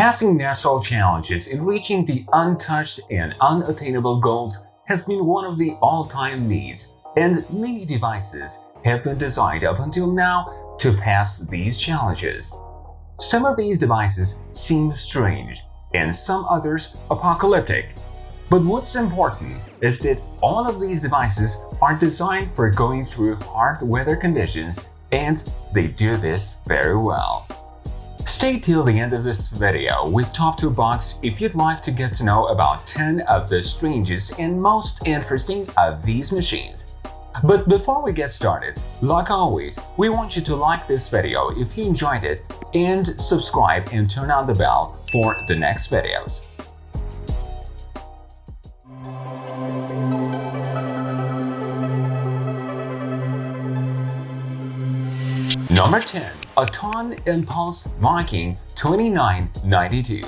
Passing natural challenges and reaching the untouched and unattainable goals has been one of the all-time needs, and many devices have been designed up until now to pass these challenges. Some of these devices seem strange, and some others apocalyptic. But what's important is that all of these devices are designed for going through hard weather conditions, and they do this very well. Stay till the end of this video with Top 2 Box if you'd like to get to know about 10 of the strangest and most interesting of these machines. But before we get started, like always, we want you to like this video if you enjoyed it and subscribe and turn on the bell for the next videos. Number 10. Aton-impulse Viking 2992.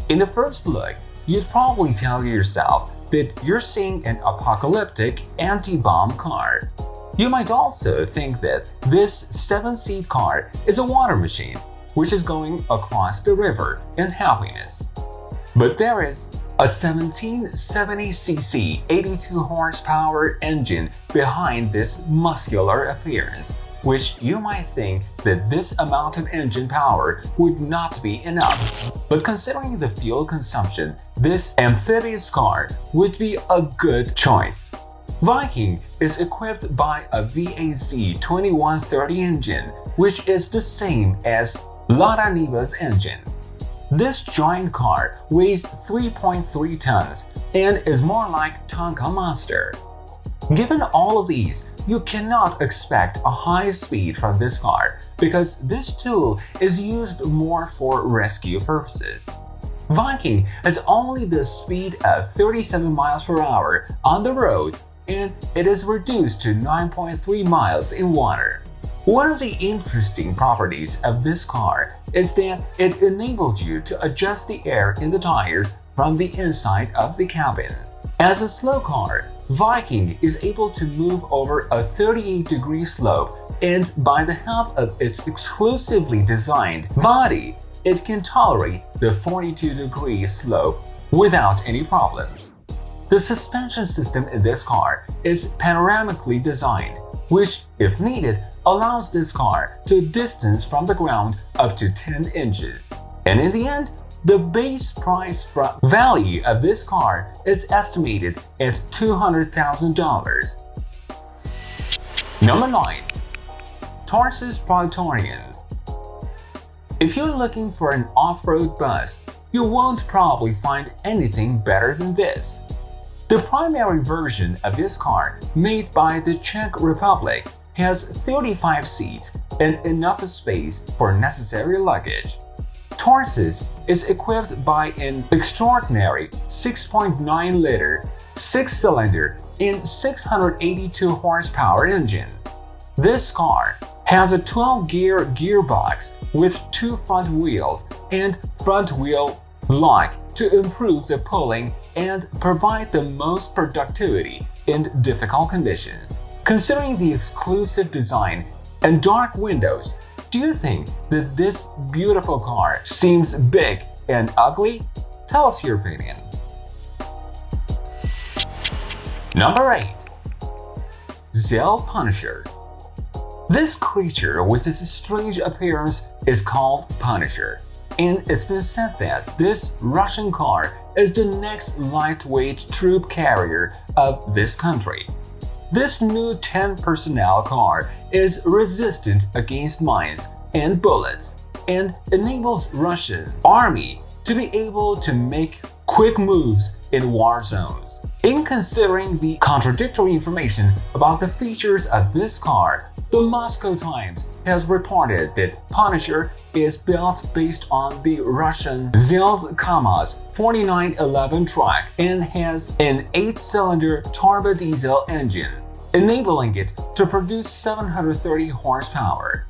In the first look, you'd probably tell yourself that you're seeing an apocalyptic anti-bomb car. You might also think that this 7-seat car is a water machine, which is going across the river in happiness. But there is a 1770cc 82 horsepower engine behind this muscular appearance, which you might think that this amount of engine power would not be enough. But considering the fuel consumption, this amphibious car would be a good choice. Viking is equipped by a VAC 2130 engine, which is the same as Lada Niva's engine. This giant car weighs 3.3 tons and is more like Tonka Monster. Given all of these, you cannot expect a high speed from this car because this tool is used more for rescue purposes. Viking has only the speed of 37 miles per hour on the road, and it is reduced to 9.3 miles in water. One of the interesting properties of this car is that it enables you to adjust the air in the tires from the inside of the cabin. As a slow car, Viking is able to move over a 38-degree slope, and by the help of its exclusively designed body, it can tolerate the 42-degree slope without any problems. The suspension system in this car is panoramically designed, which, if needed, allows this car to distance from the ground up to 10 inches. And in the end, the base price value of this car is estimated at $200,000. Number 9. Torsus Praetorian. If you're looking for an off-road bus, you won't probably find anything better than this. The primary version of this car, made by the Czech Republic, has 35 seats and enough space for necessary luggage. Torsus is equipped by an extraordinary 6.9-liter, 6-cylinder, and 682 horsepower engine. This car has a 12-gear gearbox with 2 front wheels and front wheel lock to improve the pulling and provide the most productivity in difficult conditions. Considering the exclusive design and dark windows, do you think that this beautiful car seems big and ugly? Tell us your opinion. Number 8. Zell Punisher. This creature with its strange appearance is called Punisher, and it's been said that this Russian car is the next lightweight troop carrier of this country. This new 10-personnel car is resistant against mines and bullets and enables Russian army to be able to make quick moves in war zones. In considering the contradictory information about the features of this car, the Moscow Times has reported that Punisher is built based on the Russian Zell's KAMAZ 4911 truck and has an 8-cylinder turbo diesel engine, enabling it to produce 730 horsepower.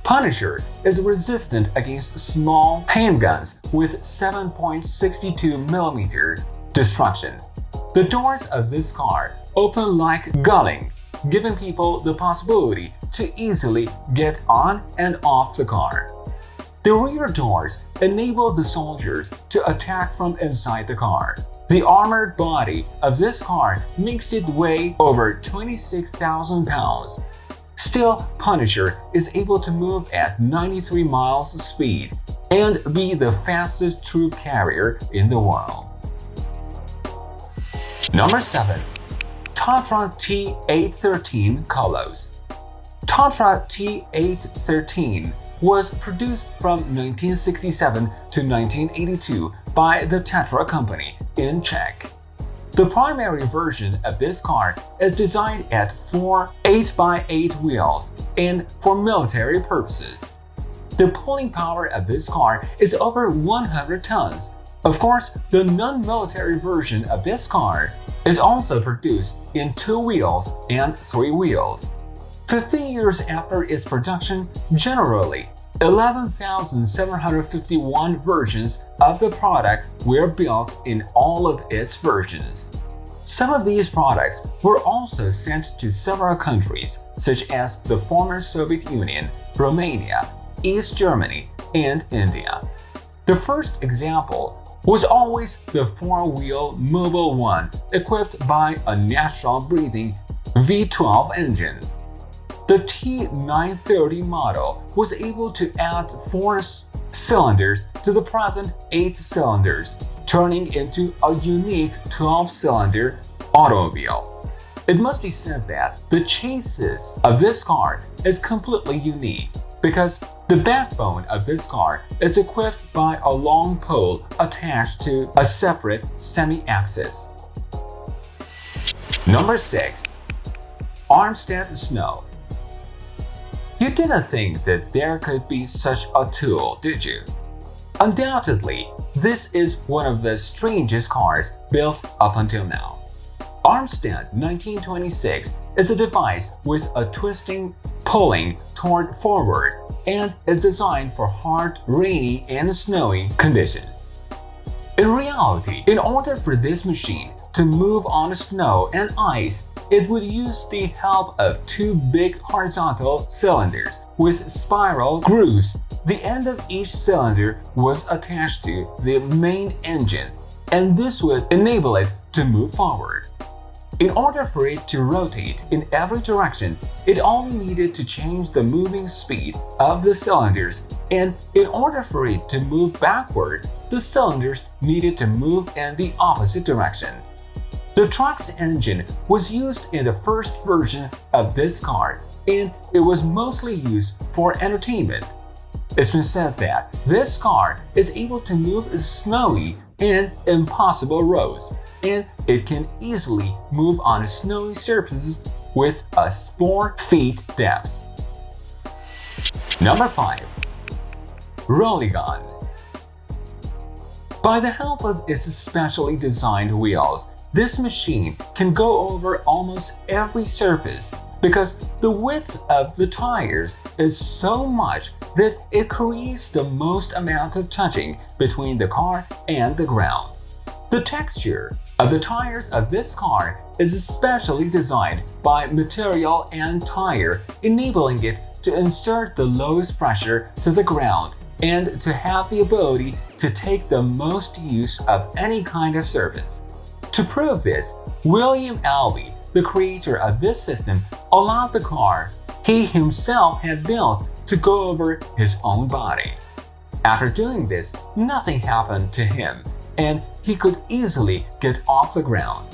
Punisher is resistant against small handguns with 7.62mm destruction. The doors of this car open like gulling, giving people the possibility to easily get on and off the car. The rear doors enable the soldiers to attack from inside the car. The armored body of this car makes it weigh over 26,000 pounds. Still, Punisher is able to move at 93 miles speed and be the fastest troop carrier in the world. Number 7. Tatra-T87 Kolos. Tatra-T87 was produced from 1967 to 1982 by the Tatra company in Czech. The primary version of this car is designed at 4 8x8 wheels and for military purposes. The pulling power of this car is over 100 tons. Of course, the non-military version of this car is also produced in 2 wheels and 3 wheels. 15 years after its production, generally, 11,751 versions of the product were built in all of its versions. Some of these products were also sent to several countries, such as the former Soviet Union, Romania, East Germany, and India. The first example was always the 4-wheel Mobile One equipped by a natural breathing V12 engine. The T930 model was able to add 4 cylinders to the present 8 cylinders, turning into a unique 12-cylinder automobile. It must be said that the chassis of this car is completely unique because the backbone of this car is equipped by a long pole attached to a separate semi-axis. Number 6. Armstead Snow. You didn't think that there could be such a tool, did you? Undoubtedly, this is one of the strangest cars built up until now. Armstead 1926 is a device with a twisting, pulling toward forward and is designed for hard, rainy, and snowy conditions. In reality, in order for this machine to move on snow and ice, it would use the help of 2 big horizontal cylinders with spiral grooves. The end of each cylinder was attached to the main engine, and this would enable it to move forward. In order for it to rotate in every direction, it only needed to change the moving speed of the cylinders, and in order for it to move backward, the cylinders needed to move in the opposite direction. The truck's engine was used in the first version of this car, and it was mostly used for entertainment. It's been said that this car is able to move snowy and impassable roads, and it can easily move on snowy surfaces with a 4 feet depth. Number 5. Rolligon. By the help of its specially designed wheels, this machine can go over almost every surface because the width of the tires is so much that it creates the most amount of touching between the car and the ground. The texture of the tires of this car is specially designed by material and tire, enabling it to insert the lowest pressure to the ground and to have the ability to take the most use of any kind of surface. To prove this, William Albee, the creator of this system, allowed the car he himself had built to go over his own body. After doing this, nothing happened to him, and he could easily get off the ground.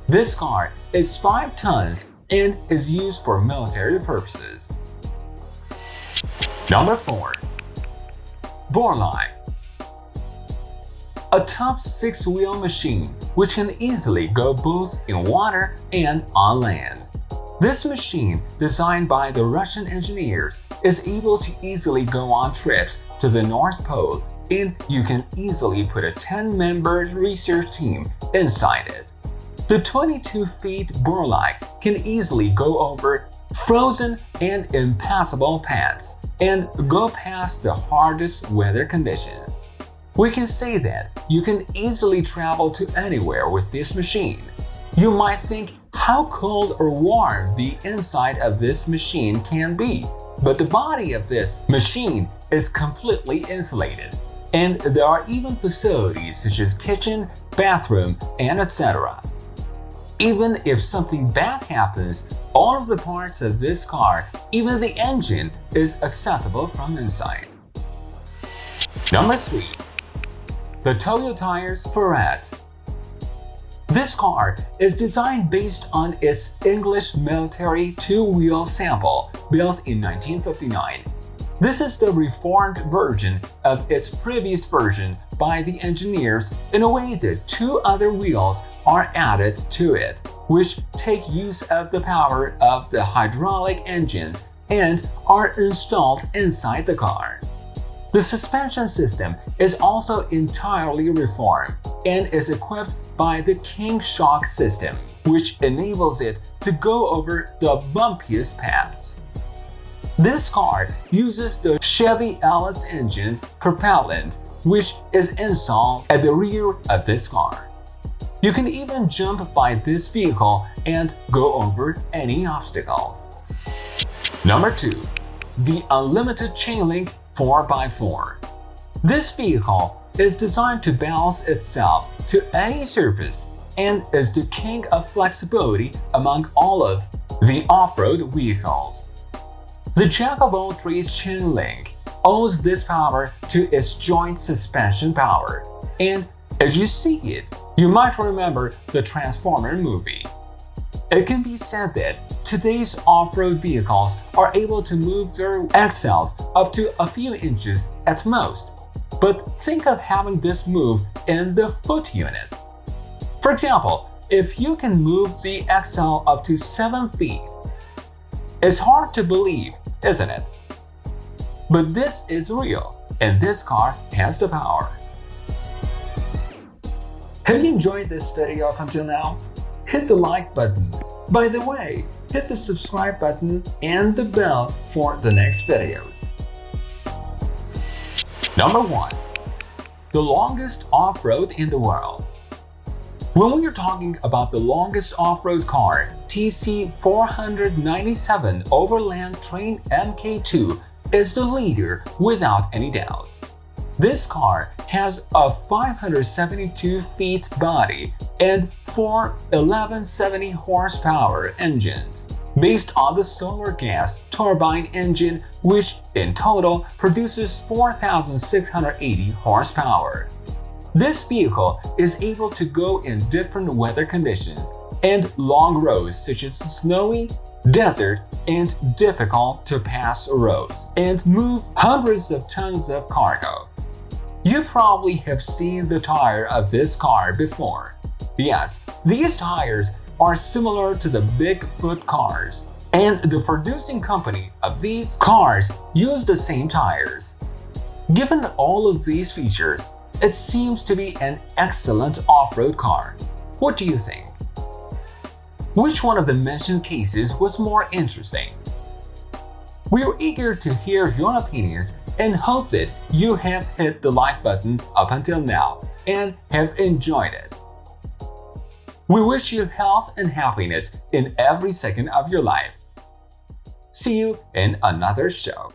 This car is 5 tons and is used for military purposes. Number 4. Burklak. A tough 6-wheel machine which can easily go both in water and on land. This machine, designed by the Russian engineers, is able to easily go on trips to the North Pole, and you can easily put a 10-member research team inside it. The 22-feet Burklak can easily go over frozen and impassable paths and go past the hardest weather conditions. We can say that you can easily travel to anywhere with this machine. You might think how cold or warm the inside of this machine can be, but the body of this machine is completely insulated, and there are even facilities such as kitchen, bathroom, and etc. Even if something bad happens, all of the parts of this car, even the engine, is accessible from inside. Number 3. The Toyo Tires Ferret. This car is designed based on its English military two-wheel sample built in 1959. This is the reformed version of its previous version by the engineers in a way that 2 other wheels are added to it, which take use of the power of the hydraulic engines and are installed inside the car. The suspension system is also entirely reformed and is equipped by the King Shock system, which enables it to go over the bumpiest paths. This car uses the Chevy Alice engine propellant, which is installed at the rear of this car. You can even jump by this vehicle and go over any obstacles. Number 2. The Unlimited Chainlink 4x4. This vehicle is designed to balance itself to any surface and is the king of flexibility among all of the off-road vehicles. The jack-of-all-trades chainlink owes this power to its joint suspension power, and as you see it, you might remember the Transformer movie. It can be said that today's off-road vehicles are able to move their axles up to a few inches at most, but think of having this move in the foot unit. For example, if you can move the axle up to 7 feet, it's hard to believe, isn't it? But this is real, and this car has the power. Have you enjoyed this video up until now? Hit the like button. By the way, hit the subscribe button and the bell for the next videos. Number 1. The longest off-road in the world. When we are talking about the longest off-road car, TC497 Overland Train MK2 is the leader without any doubt. This car has a 572 feet body and 4 1170 horsepower engines, based on the solar gas turbine engine, which in total produces 4,680 horsepower. This vehicle is able to go in different weather conditions and long roads such as snowy, desert, and difficult to pass roads, and move hundreds of tons of cargo. You probably have seen the tire of this car before. Yes, these tires are similar to the Bigfoot cars, and the producing company of these cars use the same tires. Given all of these features, it seems to be an excellent off-road car. What do you think? Which one of the mentioned cases was more interesting? We are eager to hear your opinions and hope that you have hit the like button up until now and have enjoyed it. We wish you health and happiness in every second of your life. See you in another show.